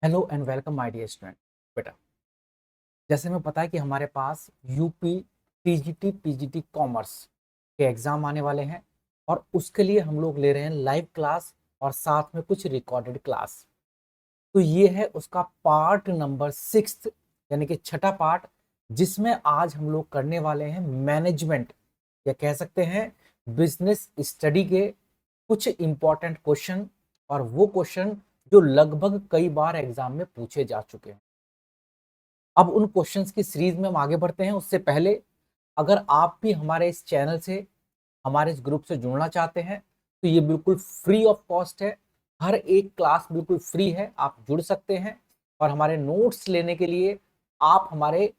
Hello and welcome my dear student. बेटा, जैसे हमें पता है कि हमारे पास यूपी टीजीटी पीजीटी कॉमर्स के एग्जाम आने वाले हैं और उसके लिए हम लोग ले रहे हैं लाइव क्लास और साथ में कुछ रिकॉर्डेड क्लास। तो ये है उसका पार्ट नंबर 6, यानी कि छठा पार्ट, जिसमें आज हम लोग करने वाले हैं मैनेजमेंट या कह सकते हैं बिजनेस स्टडी के कुछ इंपॉर्टेंट क्वेश्चन, और वो क्वेश्चन जो लगभग कई बार एग्जाम में पूछे जा चुके हैं। अब उन क्वेश्चंस की सीरीज में हम आगे बढ़ते हैं उससे पहले, अगर आप भी हमारे इस चैनल से, हमारे इस ग्रुप से जुड़ना चाहते हैं तो ये बिल्कुल फ्री ऑफ कॉस्ट है। हर एक क्लास बिल्कुल फ्री है, आप जुड़ सकते हैं। और हमारे नोट्स लेने के लिए आप हमारे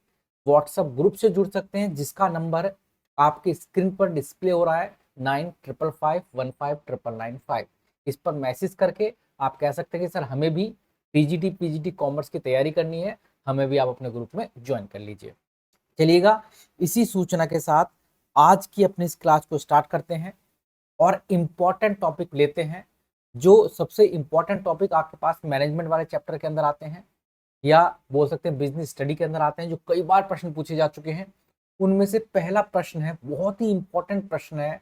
व्हाट्सएप ग्रुप से जुड़ सकते हैं, जिसका नंबर आपके स्क्रीन पर डिस्प्ले हो रहा है 9555159995। इस पर मैसेज करके आप कह सकते हैं कि सर हमें भी टीजीटी पीजीटी कॉमर्स की तैयारी करनी है, हमें भी आप अपने ग्रुप में ज्वाइन कर लीजिए। चलिएगा, इसी सूचना के साथ आज की अपनी इस क्लास को स्टार्ट करते हैं और इम्पॉर्टेंट टॉपिक लेते हैं। जो सबसे इम्पॉर्टेंट टॉपिक आपके पास मैनेजमेंट वाले चैप्टर के अंदर आते हैं, या बोल सकते हैं बिजनेस स्टडी के अंदर आते हैं, जो कई बार प्रश्न पूछे जा चुके हैं। उनमें से पहला प्रश्न है, बहुत ही इंपॉर्टेंट प्रश्न है,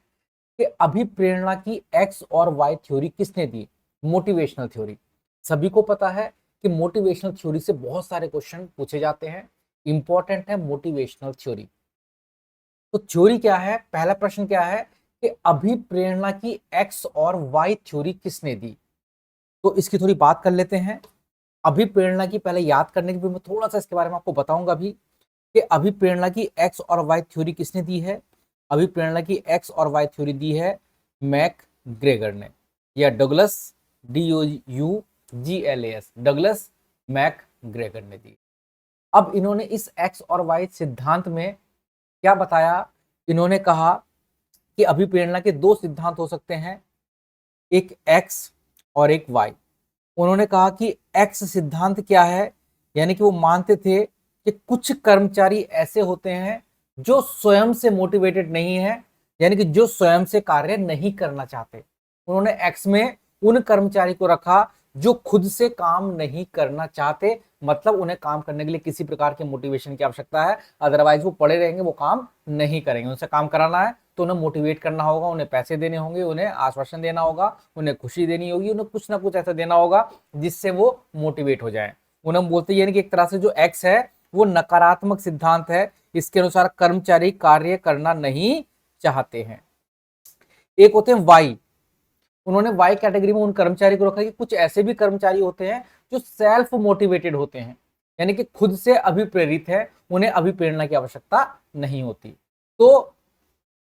कि अभिप्रेरणा की एक्स और वाई थ्योरी किसने दी? Motivational theory. सभी को पता है कि मोटिवेशनल थ्योरी से बहुत सारे क्वेश्चन पूछे जाते हैं, इंपॉर्टेंट है मोटिवेशनल थ्योरी। तो थ्योरी क्या है? पहला प्रश्न क्या है कि अभिप्रेरणा की एक्स और वाई थ्योरी किसने दी? तो इसकी थोड़ी बात कर लेते हैं। अभिप्रेरणा की पहले याद करने के भी मैं थोड़ा सा इसके बारे में आपको बताऊंगा भी, कि अभिप्रेरणा की एक्स और वाई थ्योरी किसने दी है। अभिप्रेरणा की एक्स और वाई थ्योरी दी है मैक ग्रेगर ने, या Douglas, DOUGLAS, Douglas McGregor ने दी। अब इन्होंने इस एक्स और वाई सिद्धांत में क्या बताया? इन्होंने कहा कि अभिप्रेरणा के दो सिद्धांत हो सकते हैं, एक एक्स और एक वाई। उन्होंने कहा कि एक्स सिद्धांत क्या है, यानी कि वो मानते थे कि कुछ कर्मचारी ऐसे होते हैं जो स्वयं से मोटिवेटेड नहीं है, यानी कि जो स्वयं से कार्य नहीं करना चाहते। उन्होंने एक्स में उन कर्मचारी को रखा जो खुद से काम नहीं करना चाहते, मतलब उन्हें काम करने के लिए किसी प्रकार के मोटिवेशन की आवश्यकता है, अदरवाइज वो पड़े रहेंगे, वो काम नहीं करेंगे। उनसे काम कराना है तो उन्हें मोटिवेट करना होगा, उन्हें पैसे देने होंगे, उन्हें आश्वासन देना होगा, उन्हें खुशी देनी होगी, उन्हें कुछ ना कुछ ऐसा देना होगा जिससे वो मोटिवेट हो जाए। उन्हें बोलते हैं कि एक तरह से जो एक्स है वो नकारात्मक सिद्धांत है, इसके अनुसार कर्मचारी कार्य करना नहीं चाहते हैं। एक होते हैं वाई। उन्होंने वाई कैटेगरी में उन कर्मचारी को रखा कि कुछ ऐसे भी कर्मचारी होते हैं जो सेल्फ मोटिवेटेड होते हैं, यानी कि खुद से अभिप्रेरित है, उन्हें अभिप्रेरणा की आवश्यकता नहीं होती। तो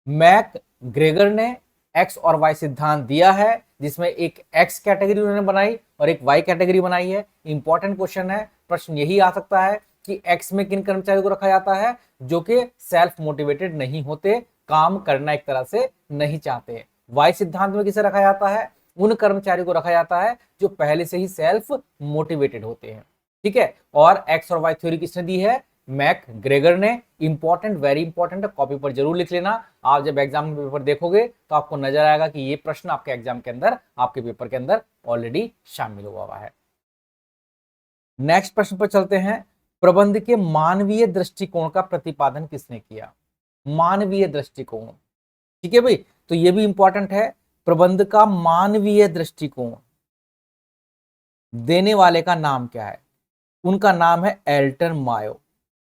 मैक ग्रेगर ने एक्स और वाई सिद्धांत दिया है, जिसमें एक एक्स कैटेगरी उन्होंने बनाई और एक वाई कैटेगरी बनाई है। इंपॉर्टेंट क्वेश्चन है, प्रश्न यही आ सकता है कि एक्स में किन कर्मचारियों को रखा जाता है? जो कि सेल्फ मोटिवेटेड नहीं होते, काम करना एक तरह से नहीं चाहते। वाई सिद्धांत में किसे रखा जाता है? उन कर्मचारियों को रखा जाता है जो पहले से ही सेल्फ मोटिवेटेड होते हैं। ठीक है, और एक्स और वाई थ्योरी किसने दी है? मैक ग्रेगर ने। इंपॉर्टेंट, वेरी इंपॉर्टेंट है, कॉपी पर जरूर लिख लेना। आप जब एग्जाम पेपर देखोगे तो आपको नजर आएगा कि ये प्रश्न आपके एग्जाम के अंदर, आपके पेपर के अंदर ऑलरेडी शामिल हुआ है। नेक्स्ट प्रश्न पर चलते हैं। प्रबंध के मानवीय दृष्टिकोण का प्रतिपादन किसने किया? मानवीय दृष्टिकोण, ठीक है भाई, तो ये भी इंपॉर्टेंट है। प्रबंध का मानवीय दृष्टिकोण देने वाले का नाम क्या है? उनका नाम है एल्टन मायो।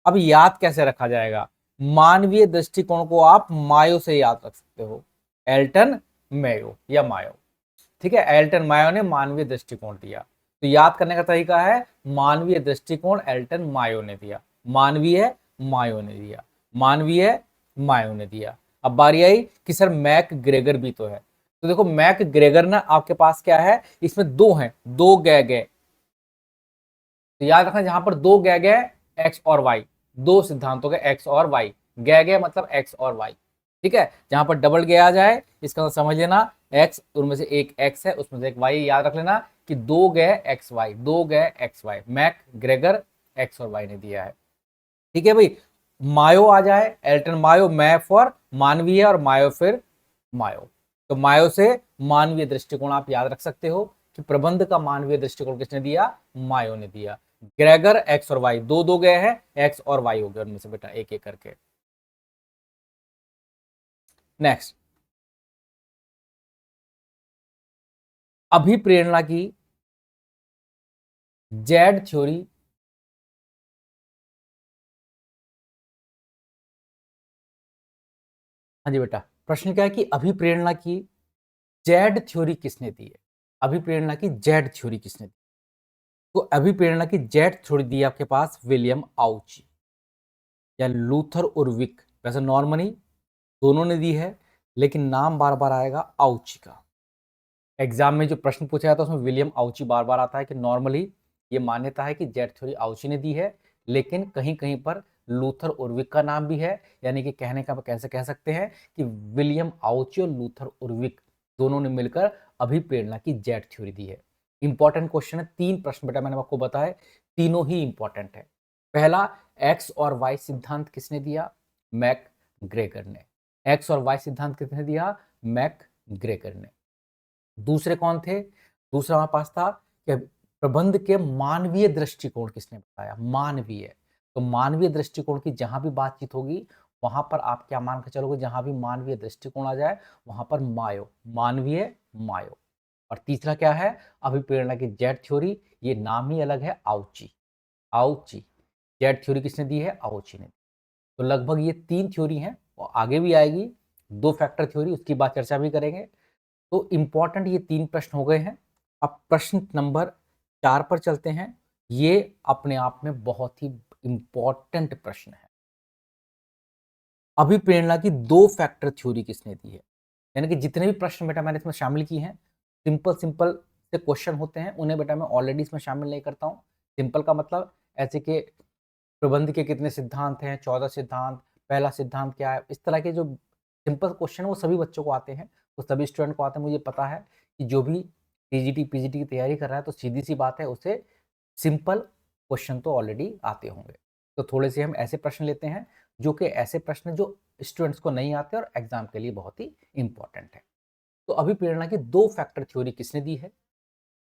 अब याद कैसे रखा जाएगा? मानवीय दृष्टिकोण को आप मायो से याद रख सकते हो, एल्टन मेयो या मायो। ठीक है, एल्टन मायो ने मानवीय दृष्टिकोण दिया। तो याद करने का तरीका है, मानवीय दृष्टिकोण एल्टन मायो ने दिया, मानवीय मायो ने दिया, मानवीय मायो ने दिया। अब बारी आई कि सर मैक ग्रेगर भी तो है। तो देखो, मैक ग्रेगर ना आपके पास क्या है, इसमें दो हैं, दो गए गए। तो याद रखना, जहां पर दो गए गए, एक्स और वाई, दो सिद्धांतों के एक्स और वाई, गए गए मतलब एक्स और वाई। ठीक है, जहां पर डबल गए आ जाए इसका मतलब समझ लेना एक्स, उनमें से एक एक्स है, उसमें से एक वाई। याद रख लेना कि दो गए एक्स वाई, दो गए X Y, McGregor X और वाई ने दिया है। ठीक है भाई, मायो आ जाए, एल्टन मायो, मै फॉर मानवीय और मायो फिर मायो। तो मायो से मानवीय दृष्टिकोण आप याद रख सकते हो कि प्रबंध का मानवीय दृष्टिकोण किसने दिया? मायो ने दिया। ग्रेगर एक्स और वाई, दो दो गए हैं, एक्स और वाई हो गए उनमें से बेटा एक एक करके। नेक्स्ट, अभिप्रेरणा की जेड थ्योरी हाँ जी बेटा, प्रश्न क्या है कि अभिप्रेरणा की जेड थ्योरी किसने दी है? अभिप्रेरणा की जेड थ्योरी किसने दी? तो अभिप्रेरणा की जेड थ्योरी दी है आपके पास विलियम आउची या लूथर उर्विक। वैसे नॉर्मली दोनों ने दी है, लेकिन नाम बार बार आएगा आउची का। एग्जाम में जो प्रश्न पूछा जाता है उसमें विलियम आउची बार बार आता है कि नॉर्मली ये मान्यता है कि जेड थ्योरी आउची ने दी है, लेकिन कहीं कहीं पर लूथर उर्विक का नाम भी है। यानी कि कहने का कैसे कह सकते हैं कि विलियम आउची और लूथर उर्विक दोनों ने मिलकर अभिप्रेरणा की जेड थ्योरी दी है। इंपॉर्टेंट क्वेश्चन है, 3 प्रश्न बेटा मैंने आपको बताया, तीनों ही इंपॉर्टेंट है। पहला, एक्स और वाई सिद्धांत किसने दिया? मैक ग्रेगर ने। एक्स और वाई सिद्धांत किसने दिया? मैक ग्रेगर ने। दूसरे कौन थे? दूसरा हमारे पास था कि प्रबंध के मानवीय दृष्टिकोण किसने बताया? मानवीय। तो मानवीय दृष्टिकोण की जहां भी बातचीत होगी वहां पर आप क्या मान के चलोगे? जहां भी मानवीय दृष्टिकोण आ जाए वहां पर मायो, मानवीय मायो। और तीसरा क्या है? अभिप्रेरणा की जेड थ्योरी, ये नाम ही अलग है, आउची। आउची। जेड थ्योरी किसने दी है? आउची ने। तो लगभग ये 3 थ्योरी हैं और आगे भी आएगी 2 फैक्टर थ्योरी, उसकी बात चर्चा भी करेंगे। तो इंपॉर्टेंट ये 3 प्रश्न हो गए हैं। अब प्रश्न नंबर 4 पर चलते हैं। ये अपने आप में बहुत ही इंपॉर्टेंट प्रश्न है। अभिप्रेरणा की 2 फैक्टर थ्योरी किसने दी है? यानी कि जितने भी प्रश्न बेटा मैंने इसमें शामिल किए हैं, सिंपल सिंपल से क्वेश्चन होते हैं, उन्हें बेटा मैं ऑलरेडी इसमें शामिल नहीं करता हूं। सिंपल का मतलब ऐसे कि प्रबंध के कितने सिद्धांत हैं, 14 सिद्धांत, पहला सिद्धांत क्या है, इस तरह के जो सिंपल क्वेश्चन है वो सभी बच्चों को आते हैं, वो सभी स्टूडेंट को आते हैं। मुझे पता है कि जो भी टीजीटी पीजीटी की तैयारी कर रहा है तो सीधी सी बात है उसे सिंपल क्वेश्चन तो ऑलरेडी आते होंगे। तो थोड़े से हम ऐसे प्रश्न लेते हैं जो कि ऐसे प्रश्न जो स्टूडेंट्स को नहीं आते और एग्जाम के लिए बहुत ही इंपॉर्टेंट है। तो अभिप्रेरणा की 2 फैक्टर थ्योरी किसने दी है?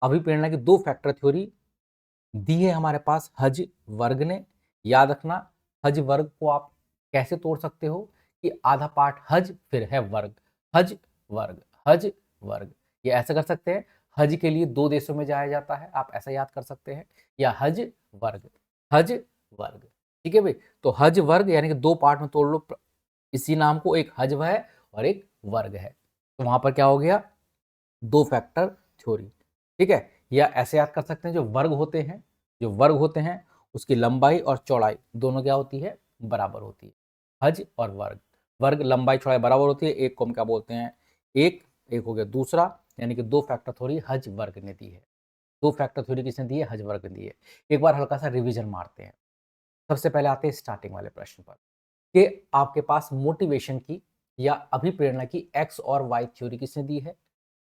अभिप्रेरणा की 2 फैक्टर थ्योरी दी है हमारे पास हज वर्ग ने। याद रखना, हज वर्ग को आप कैसे तोड़ सकते हो कि आधा पार्ट हज फिर है वर्ग, हज वर्ग, हज वर्ग। ये ऐसा कर सकते हैं, हज के लिए 2 देशों में जाया जाता है, आप ऐसा याद कर सकते हैं, या हज वर्ग, हज वर्ग। ठीक है भाई, तो हज वर्ग यानी कि 2 पार्ट में तोड़ लो इसी नाम को, एक हज है और एक वर्ग है। तो वहां पर क्या हो गया? 2 फैक्टर थ्योरी। ठीक है, या ऐसे याद कर सकते हैं, जो वर्ग होते हैं, जो वर्ग होते हैं उसकी लंबाई और चौड़ाई दोनों क्या होती है? बराबर होती है। हज और वर्ग, वर्ग लंबाई चौड़ाई बराबर होती है, एक को हम क्या बोलते हैं? एक। एक हो गया दूसरा, यानी कि 2 फैक्टर थ्योरी हज वर्ग ने दी है। 2 फैक्टर थ्योरी किसने दी है? हज वर्ग ने दी है। एक बार हल्का सा रिविजन मारते हैं। सबसे पहले आते हैं स्टार्टिंग वाले प्रश्न पर कि आपके पास मोटिवेशन की या अभिप्रेरणा की एक्स और वाई थ्योरी किसने दी है?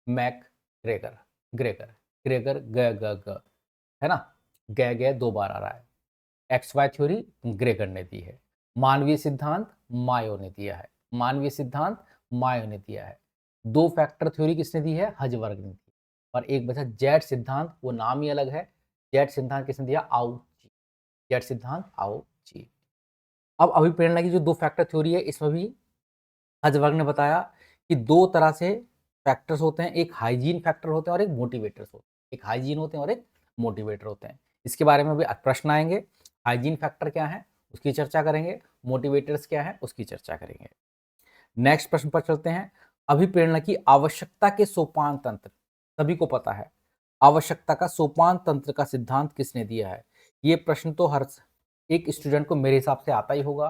मैक ग्रेगर, ग्रेगर, ग्रेगर, ग ग ग, है ना, ग ग 2 बार आ रहा है। एक्स वाई थ्योरी ग्रेगर ने दी है। मानवीय सिद्धांत मायो ने दिया है, मानवीय सिद्धांत मायो ने दिया है। 2 फैक्टर थ्योरी किसने दी है? हज वर्ग ने दी। और एक बचा जेड सिद्धांत, वो नाम ही अलग है। जेड सिद्धांत किसने दिया? आउची। जेड सिद्धांत आउची। अब अभिप्रेरणा की जो 2 फैक्टर थ्योरी है इसमें भी हज वर्ग ने बताया कि 2 तरह से फैक्टर्स होते हैं, एक हाइजीन फैक्टर होते हैं और एक मोटिवेटर्स होते हैं। एक हाइजीन होते हैं और एक मोटिवेटर होते हैं। इसके बारे में भी प्रश्न आएंगे। हाइजीन फैक्टर क्या है उसकी चर्चा करेंगे, मोटिवेटर्स क्या है उसकी चर्चा करेंगे। नेक्स्ट प्रश्न पर चलते हैं। अभिप्रेरणा की आवश्यकता के सोपान तंत्र, सभी को पता है आवश्यकता का सोपान तंत्र का सिद्धांत किसने दिया है? ये प्रश्न तो हर एक स्टूडेंट को मेरे हिसाब से आता ही होगा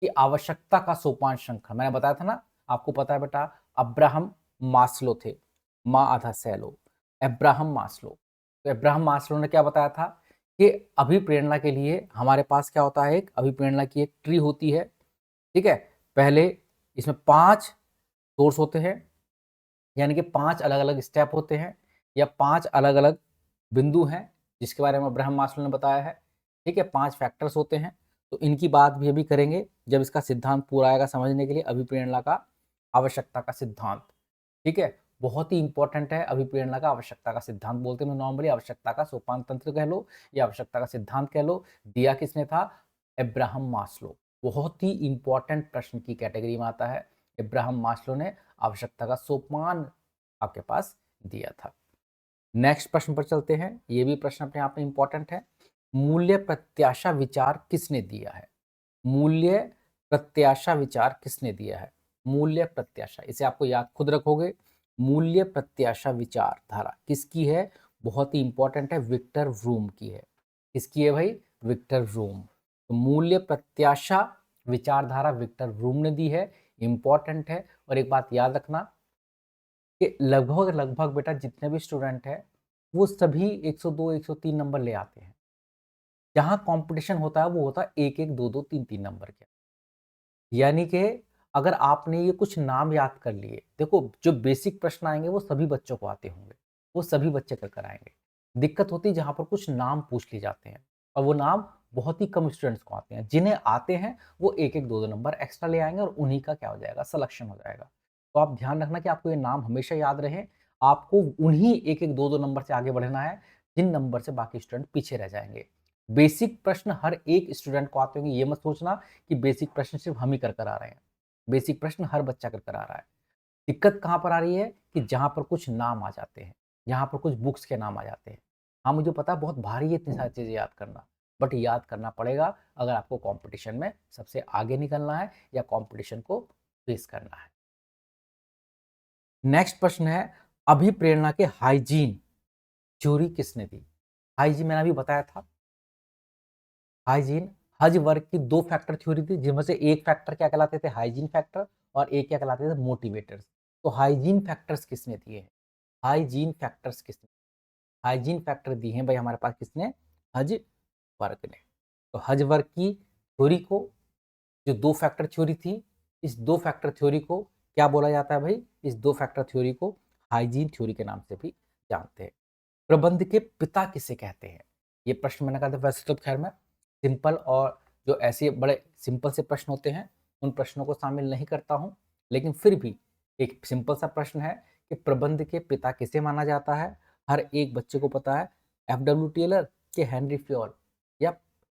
कि आवश्यकता का सोपान श्रृंखला, मैंने बताया था ना, आपको पता है बेटा, अब्राहम मास्लो थे, माँ आधा सैलो, अब्राहम मास्लो। तो अब्राहम मास्लो ने क्या बताया था कि अभिप्रेरणा के लिए हमारे पास क्या होता है? एक अभिप्रेरणा की एक ट्री होती है। ठीक है, पहले इसमें 5 सोर्स होते हैं, यानी कि 5 अलग अलग स्टेप होते हैं या 5 अलग अलग बिंदु हैं जिसके बारे में अब्राहम मास्लो ने बताया है। ठीक है, 5 फैक्टर्स होते हैं। तो इनकी बात भी अभी करेंगे जब इसका सिद्धांत पूरा आएगा समझने के लिए, अभिप्रेरणा का आवश्यकता का सिद्धांत। ठीक है, बहुत ही इंपॉर्टेंट है। अभिप्रेरणा का आवश्यकता का सिद्धांत बोलते हैं नॉर्मली, आवश्यकता का सोपान तंत्र कह लो या आवश्यकता का सिद्धांत कह लो। दिया किसने था? Abraham Maslow. बहुत ही इंपॉर्टेंट प्रश्न की कैटेगरी में आता है। अब्राहम मास्लो ने आवश्यकता का सोपान आपके पास दिया था। नेक्स्ट प्रश्न पर चलते हैं। ये भी प्रश्न अपने आप में इंपॉर्टेंट है। मूल्य प्रत्याशा विचार किसने दिया है? मूल्य प्रत्याशा विचार किसने दिया है? मूल्य प्रत्याशा, इसे आपको याद खुद रखोगे। मूल्य प्रत्याशा विचार धारा किसकी है? बहुत ही इंपॉर्टेंट है, विक्टर व्रूम की है। किसकी है भाई? Victor Vroom. तो मूल्य प्रत्याशा विचारधारा विक्टर व्रूम ने दी है, इंपॉर्टेंट है। और एक बात याद रखना कि लगभग लगभग बेटा जितने भी स्टूडेंट हैं वो सभी 102 103 नंबर ले आते हैं। जहां कंपटीशन होता है वो होता है 1 1 2 2 3 3 नंबर के। यानी कि अगर आपने ये कुछ नाम याद कर लिए, देखो जो बेसिक प्रश्न आएंगे वो सभी बच्चों को आते होंगे, वो सभी बच्चे कर आएंगे। दिक्कत होती है जहां पर कुछ नाम पूछ लिए जाते हैं और वो नाम बहुत ही कम स्टूडेंट्स को आते हैं। जिन्हें आते हैं वो 1 1 2 2 नंबर एक्स्ट्रा ले आएंगे और उन्हीं का क्या हो जाएगा? सिलेक्शन हो जाएगा। तो आप ध्यान रखना कि आपको ये नाम हमेशा याद रहे। आपको उन्हीं 1 1 2 2 नंबर से आगे बढ़ना है जिन नंबर से बाकी स्टूडेंट पीछे रह जाएंगे। बेसिक प्रश्न हर एक स्टूडेंट को आते होंगे, ये मत सोचना कि बेसिक प्रश्न सिर्फ हम ही कर आ रहे हैं। बेसिक प्रश्न हर बच्चा कर आ रहा है। दिक्कत कहाँ पर आ रही है कि जहां पर कुछ नाम आ जाते हैं, जहां पर कुछ बुक्स के नाम आ जाते हैं। हाँ मुझे पता है बहुत भारी है इतनी सारी चीजें याद करना, बट याद करना पड़ेगा अगर आपको कंपटीशन में सबसे आगे निकलना है या कंपटीशन को फेस करना है। नेक्स्ट प्रश्न है, अभिप्रेरणा के हाइजीन थ्योरी किसने दी? हाइजीन मैंने अभी बताया था। हाइजीन हज वर्ग की 2 फैक्टर थ्योरी थी, जिनमें से एक फैक्टर क्या कहलाते थे? हाइजीन फैक्टर, और एक क्या कहलाते थे? मोटिवेटर्स। तो हाइजीन फैक्टर्स किसने दिए हैं? हाइजीन फैक्टर्स किसने? हाइजीन फैक्टर दिए हैं भाई हमारे पास किसने? हज वर्ग ने। तो हज वर्ग की थ्योरी को, जो 2 फैक्टर थ्योरी थी, इस 2 फैक्टर थ्योरी को क्या बोला जाता है भाई? इस 2 फैक्टर थ्योरी को हाइजीन थ्योरी के नाम से भी जानते हैं। प्रबंध के पिता किसे कहते हैं? ये प्रश्न मैंने कहा था, वैसे तो खैर मैं सिंपल और जो ऐसे बड़े सिंपल से प्रश्न होते हैं उन प्रश्नों को शामिल नहीं करता हूं, लेकिन फिर भी एक सिंपल सा प्रश्न है कि प्रबंध के पिता किसे माना जाता है? हर एक बच्चे को पता है, FW टेलर के हेनरी फ्योल या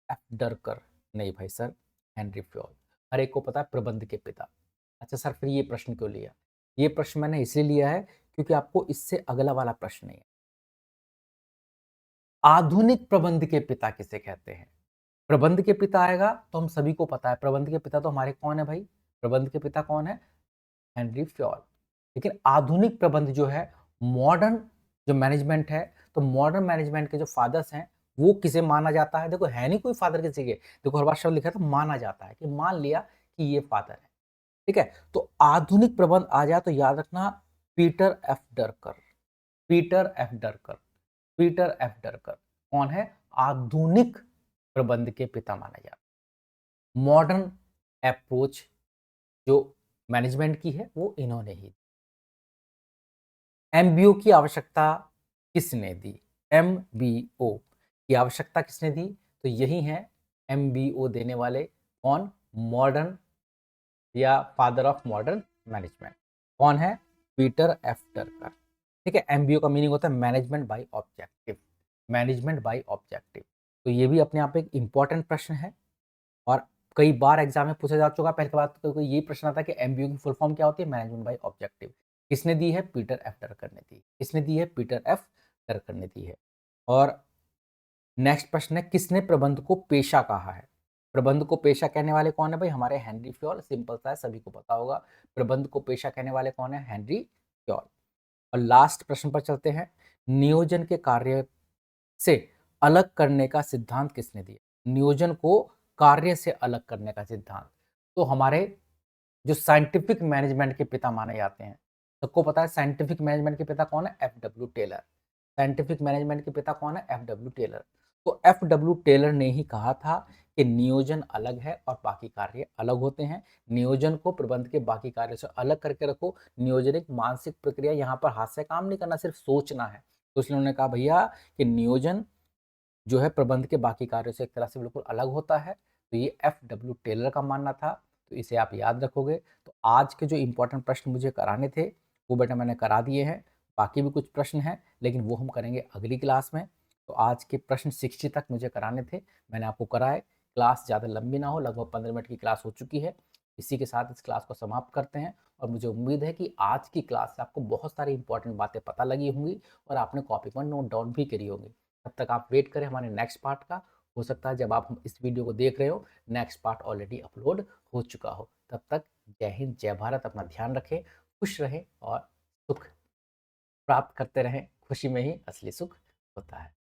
एफ डरकर? नहीं भाई सर, हेनरी फ्योल। हर एक को पता है प्रबंध के पिता। अच्छा सर फिर ये प्रश्न क्यों लिया? ये प्रश्न मैंने इसलिए लिया है क्योंकि आपको इससे अगला वाला प्रश्न नहीं है। आधुनिक प्रबंध के पिता किसे कहते हैं? प्रबंध के पिता आएगा तो हम सभी को पता है, प्रबंध के पिता तो हमारे कौन है भाई? प्रबंध के पिता कौन है? Henry Fayol. लेकिन आधुनिक प्रबंध जो है, मॉडर्न जो मैनेजमेंट है, तो मॉडर्न मैनेजमेंट के जो फादर्स हैं वो किसे माना जाता है? देखो है नहीं कोई फादर किसी के, देखो हर बार शब्द लिखा है तो माना जाता है, कि मान लिया कि ये फादर है। ठीक है, तो आधुनिक प्रबंध आ जाए तो याद रखना पीटर एफ डरकर। पीटर एफ डरकर। पीटर एफ डरकर कौन है? आधुनिक प्रबंध के पिता माना जाता है। मॉडर्न अप्रोच जो मैनेजमेंट की है वो इन्होंने ही। एमबीओ की आवश्यकता किसने दी? एमबीओ की आवश्यकता किसने दी? तो यही है एमबीओ देने वाले। कौन? मॉडर्न या फादर ऑफ मॉडर्न मैनेजमेंट। कौन है? पीटर एफ डरकर। ठीक है, एमबीओ का मीनिंग होता है management by objective. Management by objective. तो ये भी अपने आप एक इंपॉर्टेंट प्रश्न है और कई बार एग्जाम में पूछा जा चुका। पहले बात तो ये प्रश्न आता है कि एमबीओ की फुल फॉर्म क्या होती है? Management by objective. किसने दी है? पीटर एफ डरकर ने दी। किसने दी है? पीटर एफ डरकर ने दी है। और नेक्स्ट प्रश्न है, किसने प्रबंध को पेशा कहा है? प्रबंध को पेशा कहने वाले कौन है भाई? हमारे हेनरी फ्योल। सिंपल सा है, सभी को पता होगा। प्रबंध को पेशा कहने वाले कौन है? Henry Fayol. और लास्ट प्रश्न पर चलते हैं, नियोजन के कार्य से अलग करने का सिद्धांत किसने दिया? नियोजन को कार्य से अलग करने का सिद्धांत तो हमारे जो साइंटिफिक मैनेजमेंट के पिता माने जाते हैं, सबको पता है साइंटिफिक मैनेजमेंट के पिता कौन है? FW Taylor. साइंटिफिक मैनेजमेंट के पिता कौन है? FW Taylor. तो FW टेलर ने ही कहा था कि नियोजन अलग है और बाकी कार्य अलग होते हैं। नियोजन को प्रबंध के बाकी कार्य से अलग करके रखो। नियोजन एक मानसिक प्रक्रिया, यहाँ पर हाथ से काम नहीं करना, सिर्फ सोचना है। तो इसलिए उन्होंने कहा भैया कि नियोजन जो है प्रबंध के बाकी कार्यों से एक तरह से बिल्कुल अलग होता है। तो ये FW टेलर का मानना था, तो इसे आप याद रखोगे। तो आज के जो इंपॉर्टेंट प्रश्न मुझे कराने थे वो बेटा मैंने करा दिए हैं। बाकी भी कुछ प्रश्न हैं, लेकिन वो हम करेंगे अगली क्लास में। तो आज के प्रश्न 60 तक मुझे कराने थे, मैंने आपको कराए। क्लास ज़्यादा लंबी ना हो, लगभग 15 मिनट की क्लास हो चुकी है। इसी के साथ इस क्लास को समाप्त करते हैं, और मुझे उम्मीद है कि आज की क्लास से आपको बहुत सारी इंपॉर्टेंट बातें पता लगी होंगी और आपने कॉपी पर नोट डाउन भी करी होंगी। तब तक आप वेट करें हमारे नेक्स्ट पार्ट का। हो सकता है जब आप इस वीडियो को देख रहे हो, नेक्स्ट पार्ट ऑलरेडी अपलोड हो चुका हो। तब तक जय हिंद, जय भारत। अपना ध्यान रखें, खुश रहें और सुख प्राप्त करते रहें। खुशी में ही असली सुख होता है।